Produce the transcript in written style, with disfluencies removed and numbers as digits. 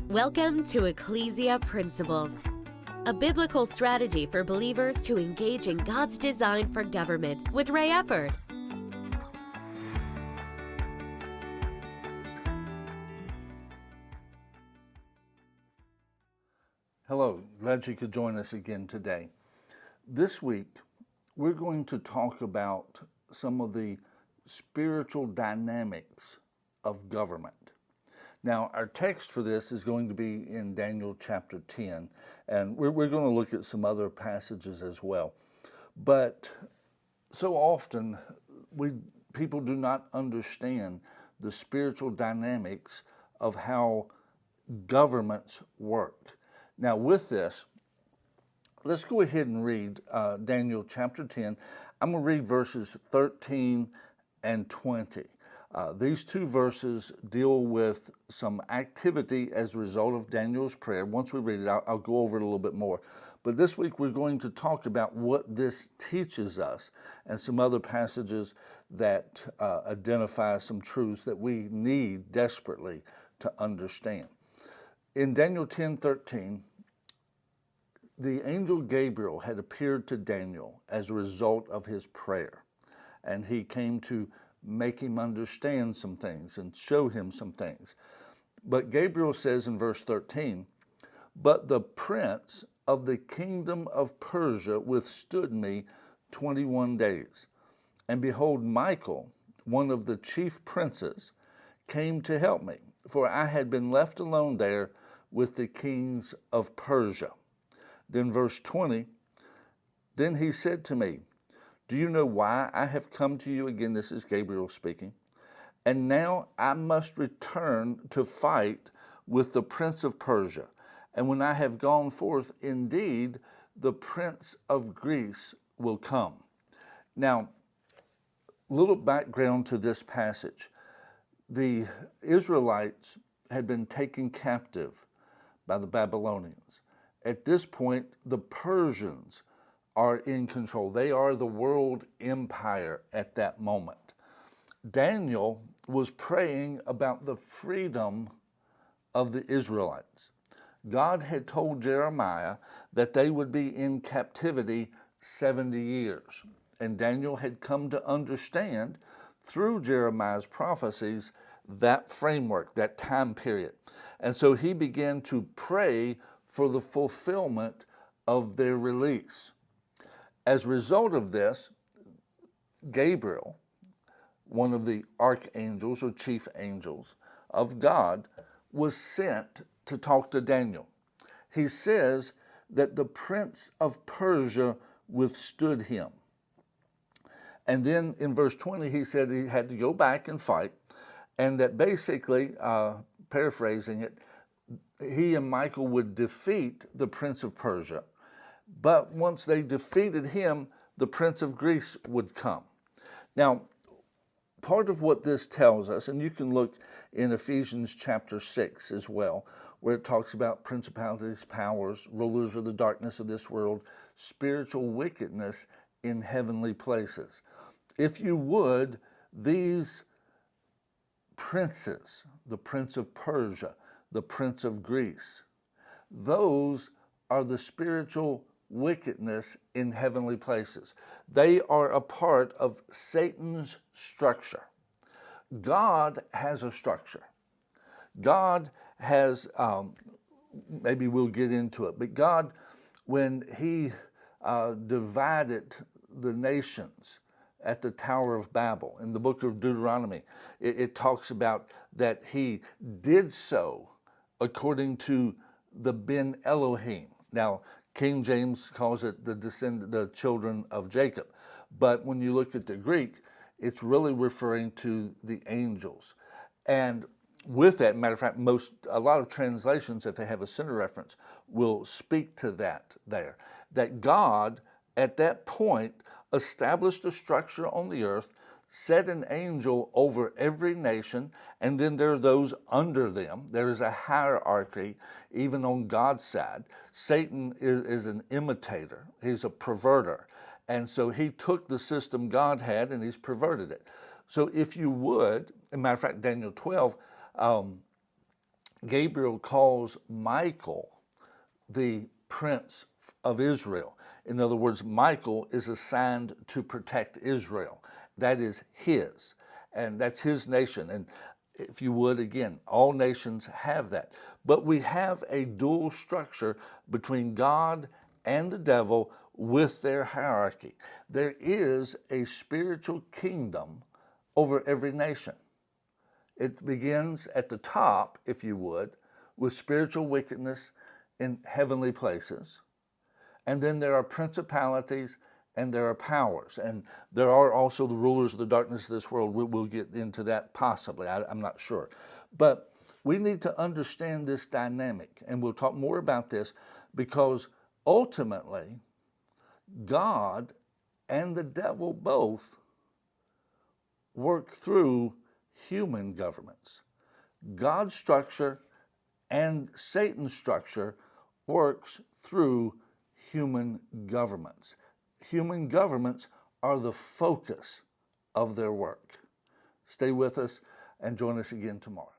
Welcome to Ecclesia Principles, a biblical strategy for believers to engage in God's design for government with Ray Eppard. Hello, glad you could join us again today. This week, we're going to talk about some of the spiritual dynamics of government. Now, our text for this is going to be in Daniel chapter 10, and we're going to look at some other passages as well. But so often, people do not understand the spiritual dynamics of how governments work. Now, with this, let's go ahead and read Daniel chapter 10. I'm going to read verses 13 and 20. These two verses deal with some activity as a result of Daniel's prayer. Once we read it, I'll go over it a little bit more. But this week we're going to talk about what this teaches us and some other passages that identify some truths that we need desperately to understand. In Daniel 10:13, the angel Gabriel had appeared to Daniel as a result of his prayer, and he came to make him understand some things and show him some things. But Gabriel says in verse 13, "But the prince of the kingdom of Persia withstood me 21 days. And behold, Michael, one of the chief princes, came to help me, for I had been left alone there with the kings of Persia." Then verse 20, "Then he said to me, 'Do you know why I have come to you?'" Again, this is Gabriel speaking. "And now I must return to fight with the prince of Persia. And when I have gone forth, indeed, the prince of Greece will come." Now, little background to this passage. The Israelites had been taken captive by the Babylonians. At this point, the Persians are in control. They are the world empire at that moment. Daniel was praying about the freedom of the Israelites. God had told Jeremiah that they would be in captivity 70 years. And Daniel had come to understand through Jeremiah's prophecies that framework, that time period. And so he began to pray for the fulfillment of their release. As a result of this, Gabriel, one of the archangels or chief angels of God, was sent to talk to Daniel. He says that the prince of Persia withstood him. And then in verse 20, he said he had to go back and fight, and that basically, paraphrasing it, he and Michael would defeat the prince of Persia. But once they defeated him, the prince of Greece would come. Now, part of what this tells us, and you can look in Ephesians chapter 6 as well, where it talks about principalities, powers, rulers of the darkness of this world, spiritual wickedness in heavenly places. If you would, these princes, the prince of Persia, the prince of Greece, those are the spiritual wickedness in heavenly places. They are a part of Satan's structure. God has a structure. God has, maybe we'll get into it, but God, when he divided the nations at the Tower of Babel, in the book of Deuteronomy, it talks about that he did so according to the Ben Elohim. Now, King James calls it the children of Jacob. But when you look at the Greek, it's really referring to the angels. And with that, matter of fact, a lot of translations, if they have a center reference, will speak to that there. That God, at that point, established a structure on the earth, set an angel over every nation, and then there are those under them. There is a hierarchy, even on God's side. Satan is an imitator. He's a perverter. And so he took the system God had and he's perverted it. So if you would, as a matter of fact, Daniel 12, Gabriel calls Michael the Prince of Israel. In other words, Michael is assigned to protect Israel. That is his, and that's his nation. And if you would, again, all nations have that. But we have a dual structure between God and the devil with their hierarchy. There is a spiritual kingdom over every nation. It begins at the top, if you would, with spiritual wickedness in heavenly places. And then there are principalities and there are powers. And there are also the rulers of the darkness of this world. We'll get into that possibly. I'm not sure. But we need to understand this dynamic. And we'll talk more about this because ultimately, God and the devil both work through human governments. God's structure and Satan's structure works through human governments. Human governments are the focus of their work. Stay with us and join us again tomorrow.